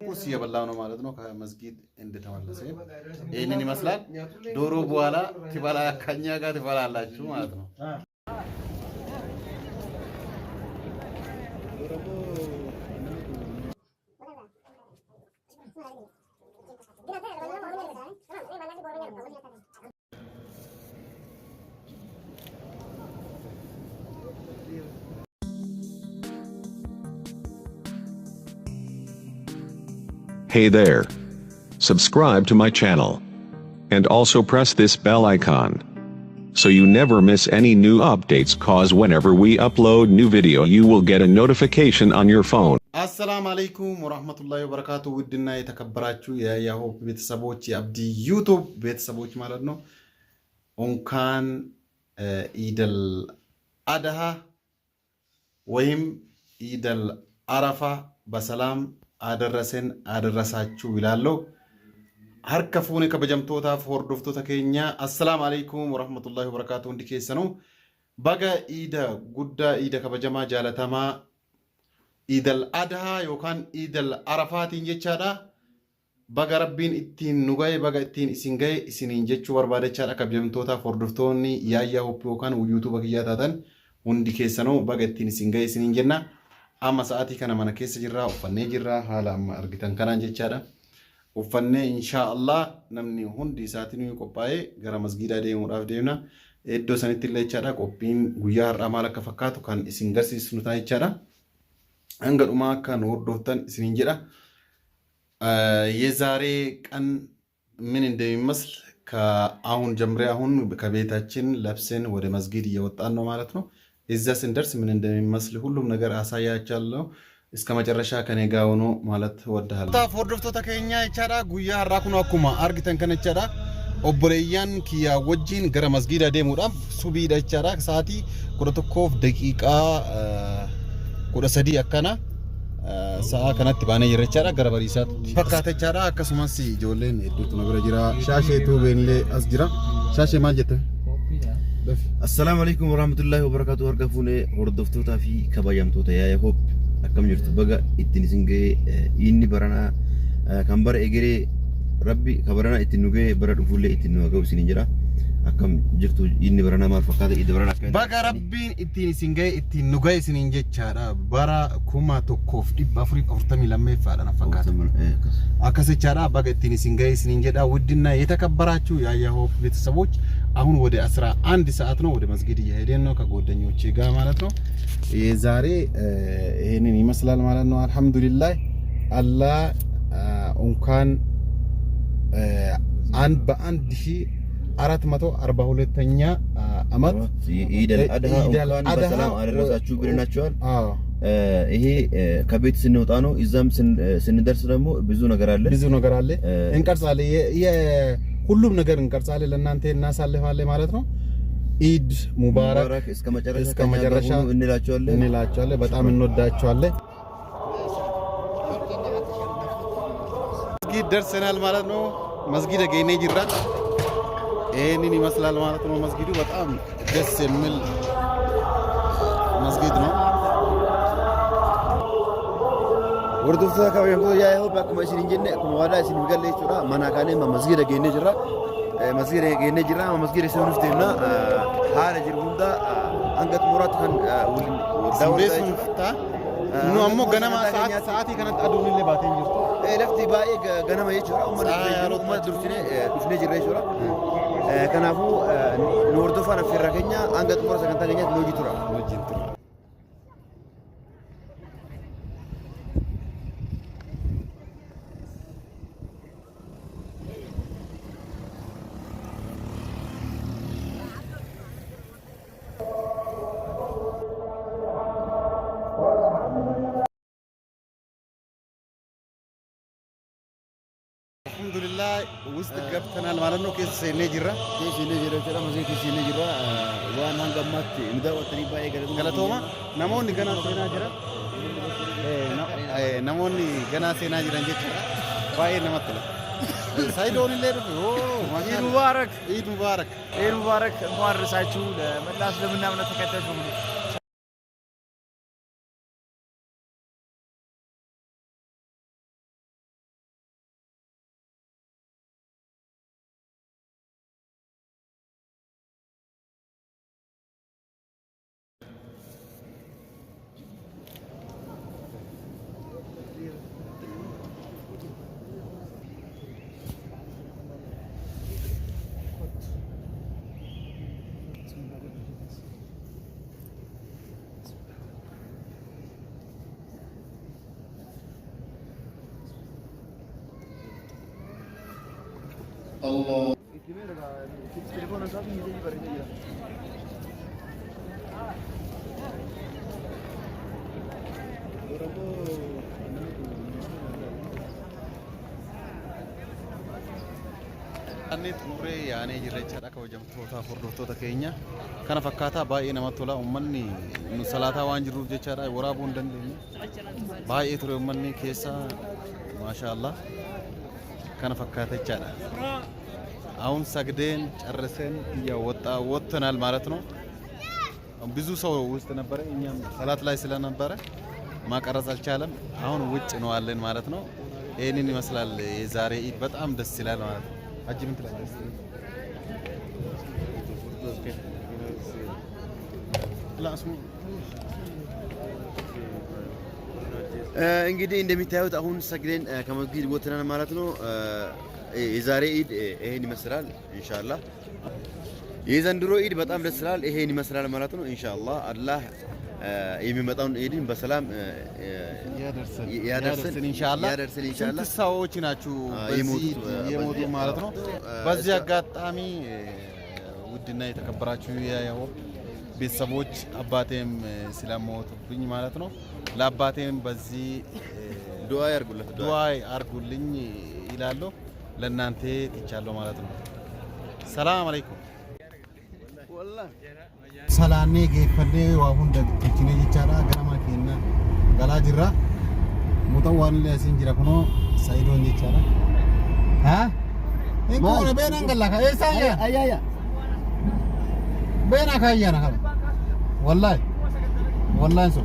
ቁርስ እየበላው ነው ማለት ነው ከመስጊድ እንደተመለሰ ይሄንን ይመስላል ዶሮ በኋላ ትበላ ከኛ ጋር ትበላላችሁ ማለት ነው Hey there. Subscribe to my channel. And also press this bell icon. So you never miss any new updates cause whenever we upload new video you will get a notification on your phone. Assalamu alaikum wa rahmatullahi wa barakatuh. ውድና የተከበራችሁ የያሆፕ ቤተሰቦች የአብዲ ዩቲዩብ ቤተሰቦች ማለት ነው እንኳን ኢደል አድሃ ወይም ኢደል አረፋ በሰላም አደረሰን አደረሳችሁ ይላለው harkafuune kabajamtootaaf hordoftoota keenya assalamu alaykum wa rahmatullahi wa barakatuh hundi keessanuu baga iida guddaa iida kabajamaa jaalatamaa iidal adhaa yookaan iidal arafaatiin jechaadha baga rabbiin ittiin nu gahe baga ittiin isin gahe isiniin jechuu barbaadachaadha kabajamtootaaf hordoftoonni yaayyaa hoppii yookaan yuutuuba kiyyaa taatan hundi keessanuu baga ittiin isin gahe isiniin jenna amma sa'aatii kana mana keessa jirraa uffannee jirraa haala amma argitan kanaan jechaadha uffannee inshallah namni hundi isaatiin qophaa'ee gara masgiidaa deemuudhaaf deemna iddoo sanitti illee jechaadha qophiin guyyaa har'aa maal akka fakkaatu kan isin garsiisnu ta'a jechaadha hanga dhumaa akka nu hordoftan isiniin jedha የዛሬ ቀን ምን እንደሚመስል ከአሁን ጀምሬ አሁን ከቤታችን ለብሰን ወደ መስጊድ እየወጣን ነው ማለት ነው እዛ ስንደርስ ምን እንደሚመስል ሁሉም ነገር አሳያችኋለሁ እስከ መጨረሻ ከኔ ጋር ሆኖ ማለት ወደሃል ታፎርዶፍቶታ ከኛ ይቻዳ ጉያ አራኩኑ አኩማ አርግተን ከነቻዳ ኦቦሌያን ኪያ ወጂን ገረ መስጊድ አደሙዳም ሱቢዳ ይቻዳ ሰዓቲ ቁረተኮፍ ደቂቃ ቁረሰዲ አከና ሰዓ ከናት ባኔ ይረቻዳ ገረ በሪሳት ፈካተቻዳ አከሱማሲ ጆሌን እዱቱ ነገር ጅራ ሻሼቱ በእንለ አስጅራ ሻሼ ማጀተ السلام عليكم ورحمة الله وبركاته هرقفوني هردفتوتا في كبايامتوتا يا يهوب أكم جرتو بقى اتنسنجي إني برانا كمبر إجري ربي كبرنا اتنوجي برد فولي اتنوجا وسنجرا أكم جرتو إني برانا ما فكاد إذا برانا بقى ربي اتنسنجي اتنوجا سنجي تشارا برا كوما توكوف إبافري أورتمي لما يفعلنا فكاد أكاسي تشارا بقى اتنسنجي سنجي دا ودنا يتكبراتشو يا يهوب بيتسبوج አሁን ወደ 11 ሰዓት ነው ወደ መስጊድ እየሄድን ነው ከጓደኞቼ ጋር ማለት ነው የዛሬ ይሄንን ይመስላል ማለት ነው አልহামዱሊላህ አላህ እንኳን አንድ በ1442ኛ አመት ኢደል አድሃ እንኳን በሰላም አደረሳችሁ ብለናችኋል ይሄ ከቤት ስንወጣ ነው እዛም ስንደርስ ደግሞ ብዙ ነገር አለ እንቀርጻለን ሁሉም ነገር እንቀርጻለን ለእናንተ እናሳልፋለን ማለት ነው ኢድ ሙባረክ እስከ መጨረሻ እንላችኋለን በጣም እንወዳችኋለን መስጊድ ደርሰናል ማለት ነው መስጊድ ገይኔ ጅራ ይሄንን ይመስላል ማለት ነው መስጊዱ በጣም ደስ የሚል መስጊድ ነው ወርዱፍታ ከበየምቶ ያይሆ ባክማ ሲንጀነ ኩማዳ ሲንገለ ይችራ ማናካኔ መስጊድ ገይኔ ጅራ መስጊድ ሰውንፍቴና ሃለ ጅርቡንዳ አንገት ሙራት ከን ዳውዴሱን ፍታ ኑ አሞ ገነማ ሰዓቲ ከነጥ አዱንለ ባቴን ጅርቱ ለፍቲ ባይ ገነማ ይችራ ኡማ ድርሲኔ ዱፍኔ ጅራ ይችራ ከናፉ ኖርዶፋ ነፈራከኛ አንገት ሙራት ከንታገኛት ሎጂቱራ الحمدلله وسط قبتنا ማለት ነው ከዚህ ሰኔ ጅራ ጀራ መዘት ሰኔ ጅራ ዋን አንገማት እንደው ትሪባይ ገለቶማ ነሞን ገና ሰና ጅራ ነሞን ገና ሰና ጅራ እንጀቻ ባይ ነመጥለ ሳይዶን ለሩ ኢድ ሙባረክ ኢድ ሙባረክ እንኳን ረሳችሁ ለመላስ ለምናምነ ተከታዮች Ani xumuree yaanee jirra jechaadha kabajamtoota hordoftoota keenya kana fakkaataa baay'ee namatti tola uummanni nu salaataa waan jirruuf jechaadha waraabuu hin dandeenye baay'ee ture uummanni keessa maashaallah kana fakkaata jechaadha አሁን ሰግደን ጨርሰን ወጥተናል ማለት ነው ብዙ ሰው ውስጥ ነበረ እኛም ሰላት ላይ ስለነበረ ማቀረጽ አልቻለም አሁን ውጭ ነው አለን ማለት ነው ይሄንን ይመስላል የዛሬ ኢድ በጣም ደስ ይላል ማለት ነው አጂ ምን ትላለህ እንግዲህ እንደሚታዩት አሁን ሰግደን ከመስጊድ ወጥተናል ማለት ነው የዛሬ ኢድ ይሄን ይመስላል ኢንሻአላህ የዘንድሮ ኢድ በጣም ደስ ይላል ይሄን ይመስላል ማለት ነው ኢንሻአላህ አላህ የሚመጣውን ኢድን በሰላም ያደርሰን ኢንሻአላህ ስንት ሰዎች ናችሁ በዚህ የሞቱ ማለት ነው በዚህ አጋጣሚ ውድና የተከበራችሁ ያው ቤተሰቦች አባቴም ስለሞቱብኝ ማለት ነው ለአባቴም በዚህ ዱዓ ያርጉልኝ ይላሉ ለእናንተ ትቻለሁ ማለት ነው ሰላም አለይኩም ወላሂ ሰላኔ ገፈደ ዋሁን ደግቲነ ይቻላ ገራማ ከና ገላ ጅራ ሙተዋን ለሲን ጅራ ኮኖ ሳይዶን ይቻላ ها يكون بينن قال لك ايه ثانيه ايا بينك هيا انا والله انسو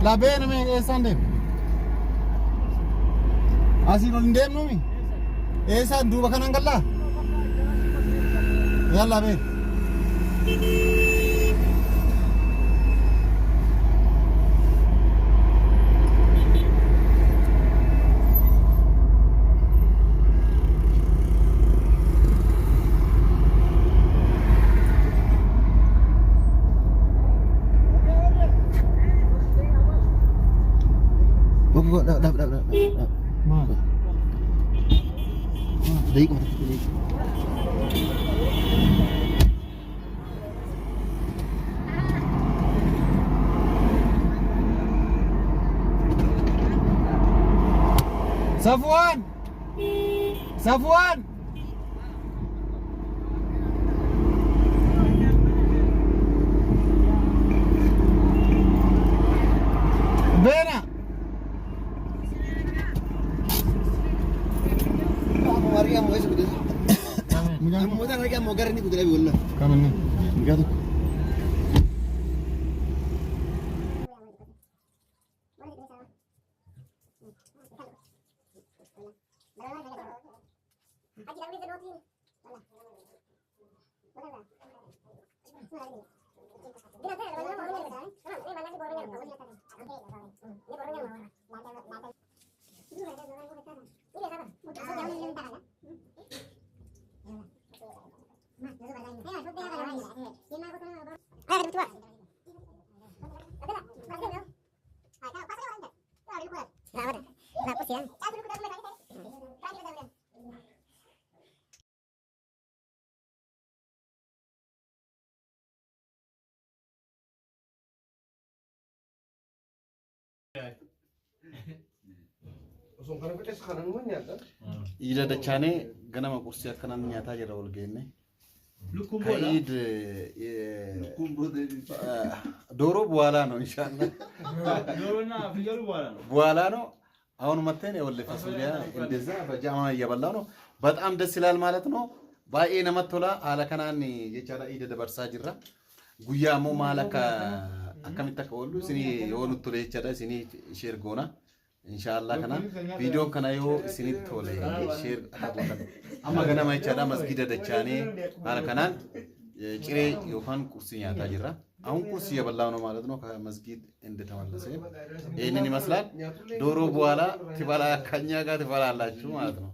لا بين من ايه ثانيه اسينو ندم نومي ايه سان دوبا كان قال لا يلا بين لا ما دقيقة صفوان بينا Mariam mau esok deh. Mau jangan lagi mau garin ini kudu lebih ulah. Kamu nih. Enggak tuh. Ida dachane ganama kursi akkanan nyaata jira wal geenne ከኢድ ዶሮ በኋላ ነው ኢንሻአላህ ዶሮና ፍየሉ በኋላ ነው አሁን መተን የወለፈ ሱሊያ እንደዛ በጃማ እየበላ ነው በጣም ደስ ይላል ማለት ነው ባኤ ነመቶላ አለከናን የቻላ ኢድ ደበርሳ ጅራ ጉያሞ ማለካ አከሚተከወሉ ሲኒ የሆኑት ቶለ የቻላ ሲኒ ሼር ጎና ኢንሻአላህ ከና ቪዲዮን ከናዮ ሲኒት ቶለ ሼር አቆታ አማ ገናማ የቻላ መስጊድ ደቻኔ አለከናን ጭሬ ዮፋን ቁርስ ኛታ ጅራ አሁን ቁርስ እየበላው ነው ማለት ነው ከመስጊድ እንደተመለሰ ይሄንን ይመስላል ዶሮ በኋላ ትበላ ከኛ ጋር ትበላላችሁ ማለት ነው